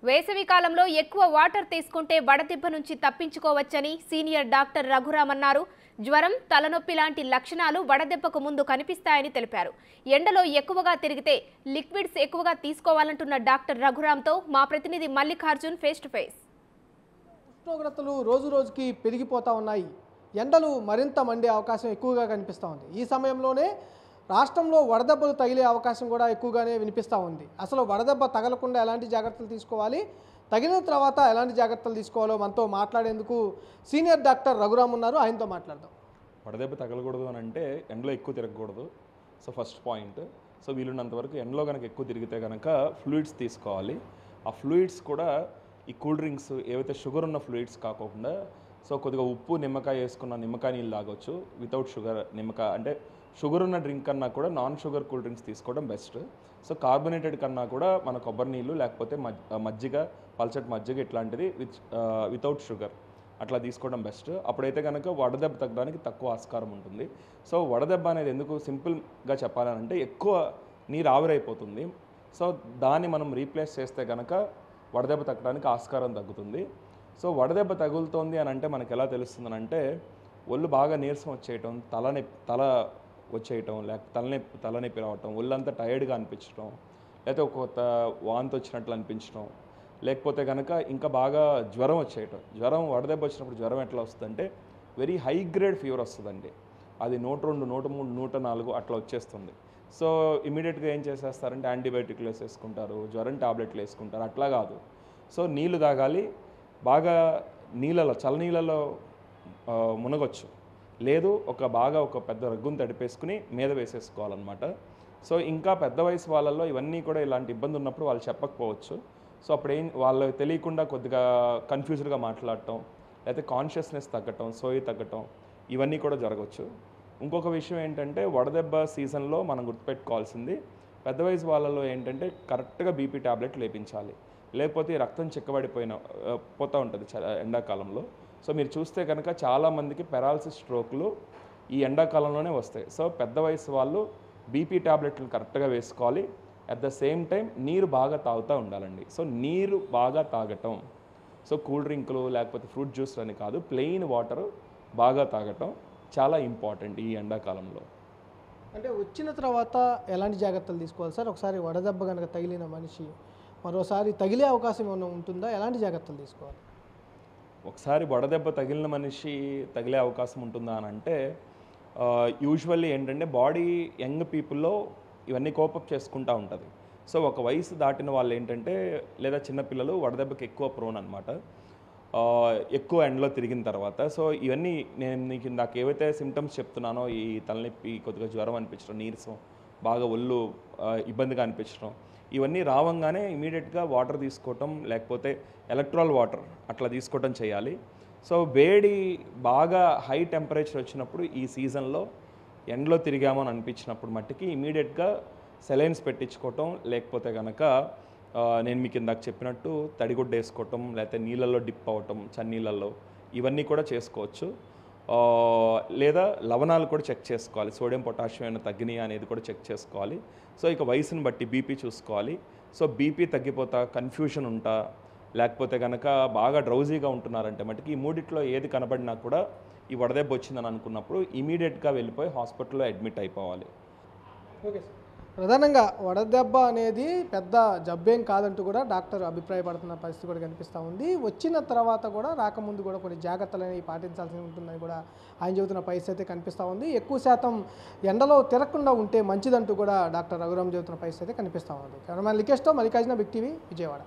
వేసవి కాలంలో ఎక్కువ వాటర్ తీసుకుంటే వడదెబ్బ నుంచి తప్పించుకోవచ్చని సీనియర్ డాక్టర్ రఘురామ్ అన్నారు. జ్వరం, తలనొప్పి లాంటి లక్షణాలు వడదెబ్బకు ముందు కనిపిస్తాయని తెలిపారు. ఎండలో ఎక్కువగా తిరిగితే లిక్విడ్స్ ఎక్కువగా తీసుకోవాలంటున్న డాక్టర్ రఘురామ్తో మా ప్రతినిధి మల్లికార్జున్ ఫేస్ టు ఫేస్. ఉష్ణోగ్రతలు రోజు రోజుకి పెరిగిపోతూ ఉన్నాయి. ఎండలు మరింత మండే అవకాశం ఎక్కువగా కనిపిస్తూ ఉంది. ఈ సమయంలోనే రాష్ట్రంలో వడదెబ్బలు తగిలే అవకాశం కూడా ఎక్కువగానే వినిపిస్తూ ఉంది. అసలు వడదెబ్బ తగలకుండా ఎలాంటి జాగ్రత్తలు తీసుకోవాలి, తగిలిన తర్వాత ఎలాంటి జాగ్రత్తలు తీసుకోవాలో మనతో మాట్లాడేందుకు సీనియర్ డాక్టర్ రఘురామ్ ఉన్నారు. ఆయనతో మాట్లాడదాం. వడదెబ్బ తగలకూడదు అని అంటే ఎండలో ఎక్కువ తిరగకూడదు. So first point. సో వీలున్నంత వరకు ఎండలో కనుక ఎక్కువ తిరిగితే కనుక ఫ్లూయిడ్స్ తీసుకోవాలి. ఆ ఫ్లూయిడ్స్ కూడా ఈ కూల్ డ్రింక్స్ ఏవైతే షుగర్ ఉన్న ఫ్లూయిడ్స్ కాకుండా సో కొద్దిగా ఉప్పు, నిమ్మకాయ వేసుకున్న నిమ్మకాయ నీళ్ళు తాగొచ్చు. వితౌట్ షుగర్ నిమ్మకాయ అంటే షుగర్ ఉన్న డ్రింక్ కన్నా కూడా నాన్ షుగర్ కూల్ డ్రింక్స్ తీసుకోవడం బెస్ట్. సో కార్బొనేటెడ్ కన్నా కూడా మన కొబ్బరి నీళ్ళు లేకపోతే మజ్జిగ, పల్చటి మజ్జిగ ఇట్లాంటిది వితౌట్ షుగర్ అట్లా తీసుకోవడం బెస్ట్. అప్పుడైతే కనుక వడదెబ్బ తగ్గడానికి తక్కువ ఆస్కారం ఉంటుంది. సో వడదెబ్బ అనేది ఎందుకు సింపుల్గా చెప్పాలంటే ఎక్కువ నీరు ఆవిరైపోతుంది. సో దాన్ని మనం రీప్లేస్ చేస్తే కనుక వడదెబ్బ తగ్గడానికి ఆస్కారం తగ్గుతుంది. సో వడదెబ్బ తగులుతోంది అని అంటే మనకు ఎలా తెలుస్తుంది అంటే ఒళ్ళు బాగా నీరసం వచ్చేయటం, తల వచ్చేయటం, లేకపోతే తలనొప్పి రావటం, ఒళ్ళంతా టైర్డ్గా అనిపించడం, లేకపోతే ఒక వాంతి వచ్చినట్లు అనిపించడం, లేకపోతే కనుక ఇంకా బాగా జ్వరం వచ్చేయటం. వడదెబ్బ వచ్చినప్పుడు జ్వరం ఎట్లా వస్తుందంటే వెరీ హై గ్రేడ్ ఫీవర్ వస్తుందండి. అది 102, 103, 104 అట్లా వచ్చేస్తుంది. సో ఇమీడియట్గా ఏం చేసేస్తారంటే యాంటీబయాటిక్లు వేసేసుకుంటారు, జ్వరం టాబ్లెట్లు వేసుకుంటారు. అట్లా కాదు. సో నీళ్ళు తాగాలి, బాగా చల్లనీళ్ళలో మునగొచ్చు, లేదు ఒక పెద్ద రగ్గును తడిపేసుకుని మీద వేసేసుకోవాలన్నమాట. సో ఇంకా పెద్ద వయసు వాళ్ళల్లో ఇవన్నీ కూడా ఇలాంటి ఇబ్బంది ఉన్నప్పుడు వాళ్ళు చెప్పకపోవచ్చు. సో అప్పుడు వాళ్ళకి తెలియకుండా కొద్దిగా కన్ఫ్యూజ్డ్గా మాట్లాడటం, లేకపోతే కాన్షియస్నెస్ తగ్గటం, సోయి తగ్గటం, ఇవన్నీ కూడా జరగవచ్చు. ఇంకొక విషయం ఏంటంటే వడదెబ్బ సీజన్లో మనం గుర్తుపెట్టుకోవాల్సింది పెద్ద వయసు వాళ్ళలో ఏంటంటే కరెక్ట్గా బీపీ ట్యాబ్లెట్ లేపించాలి, లేకపోతే రక్తం పోతూ ఉంటుంది ఎండాకాలంలో. సో మీరు చూస్తే కనుక చాలామందికి పెరాలసిస్, స్ట్రోక్లు ఈ ఎండాకాలంలోనే వస్తాయి. సో పెద్ద వయసు వాళ్ళు బీపీ ట్యాబ్లెట్లు కరెక్ట్గా వేసుకోవాలి. అట్ ద సేమ్ టైం నీరు బాగా తాగుతూ ఉండాలండి. సో నీరు బాగా తాగటం, సో కూల్ డ్రింకులు లేకపోతే ఫ్రూట్ జ్యూస్లు అని కాదు, ప్లెయిన్ వాటర్ బాగా తాగటం చాలా ఇంపార్టెంట్ ఈ ఎండాకాలంలో. అంటే వచ్చిన తర్వాత ఎలాంటి జాగ్రత్తలు తీసుకోవాలి సార్? ఒకసారి వడదెబ్బ కనుక తగిలిన మనిషి మరోసారి తగిలే అవకాశం ఏమైనా ఉంటుందా? ఎలాంటి జాగ్రత్తలు తీసుకోవాలి? ఒకసారి వడదెబ్బ తగిలిన మనిషి తగిలే అవకాశం ఉంటుందా అని అంటే యూజువల్లీ ఏంటంటే బాడీ యంగ్ పీపుల్లో ఇవన్నీ కోపప్ చేసుకుంటూ ఉంటుంది. సో ఒక వయసు దాటిన వాళ్ళు ఏంటంటే లేదా చిన్నపిల్లలు వడదెబ్బకి ఎక్కువ ప్రోన్ అనమాట, ఎక్కువ ఎండలో తిరిగిన తర్వాత. సో ఇవన్నీ నేను నీకు ఇందాక ఏవైతే సిమ్టమ్స్ చెప్తున్నానో, ఈ తలనొప్పి, కొద్దిగా జ్వరం అనిపించడం, నీరసం, బాగా ఒళ్ళు ఇబ్బందిగా అనిపించడం, ఇవన్నీ రావంగానే ఇమీడియట్గా వాటర్ తీసుకోవటం, లేకపోతే ఎలక్ట్రాల్ వాటర్ అట్లా తీసుకోవటం చేయాలి. సో వేడి బాగా హై టెంపరేచర్ వచ్చినప్పుడు ఈ సీజన్లో ఎండలో తిరిగామో అని అనిపించినప్పుడు మట్టికి ఇమీడియట్గా సెలైన్స్ పెట్టించుకోవటం, లేకపోతే కనుక నేను మీకు ఇందాక చెప్పినట్టు తడిగుడ్డ వేసుకోవటం, లేకపోతే నీళ్ళల్లో డిప్ అవ్వటం, చన్నీళ్ళల్లో, ఇవన్నీ కూడా చేసుకోవచ్చు. లేదా లవణాలు కూడా చెక్ చేసుకోవాలి, సోడియం, పొటాషియం ఏమైనా తగ్గినాయా అనేది కూడా చెక్ చేసుకోవాలి. సో ఇక వయసుని బట్టి బీపీ చూసుకోవాలి. సో బీపీ తగ్గిపోతా, కన్ఫ్యూషన్ ఉంటా, లేకపోతే కనుక బాగా డ్రౌజీగా ఉంటున్నారంటే మటుకు ఈ మూడిట్లో ఏది కనబడినా కూడా ఈ వడదెబ్బ వచ్చిందని అనుకున్నప్పుడు ఇమీడియట్గా వెళ్ళిపోయి హాస్పిటల్లో అడ్మిట్ అయిపోవాలి. Okay sir. ప్రధానంగా వడదెబ్బ అనేది పెద్ద జబ్బేం కాదంటూ కూడా డాక్టర్ అభిప్రాయపడుతున్న పరిస్థితి కూడా కనిపిస్తూ ఉంది. వచ్చిన తర్వాత కూడా రాకముందు కూడా కొన్ని జాగ్రత్తలు అనేవి పాటించాల్సి ఉంటుందని కూడా ఆయన చెబుతున్న పరిస్థితి అయితే కనిపిస్తూ ఉంది. ఎక్కువ శాతం ఎండలో తిరగకుండా ఉంటే మంచిదంటూ కూడా డాక్టర్ రఘురామ్ చెబుతున్న పరిస్థితి అయితే కనిపిస్తూ ఉంది. కెమెరామెన్ లికేష్తో మల్లికార్జున, బిగ్ టీవీ, విజయవాడ.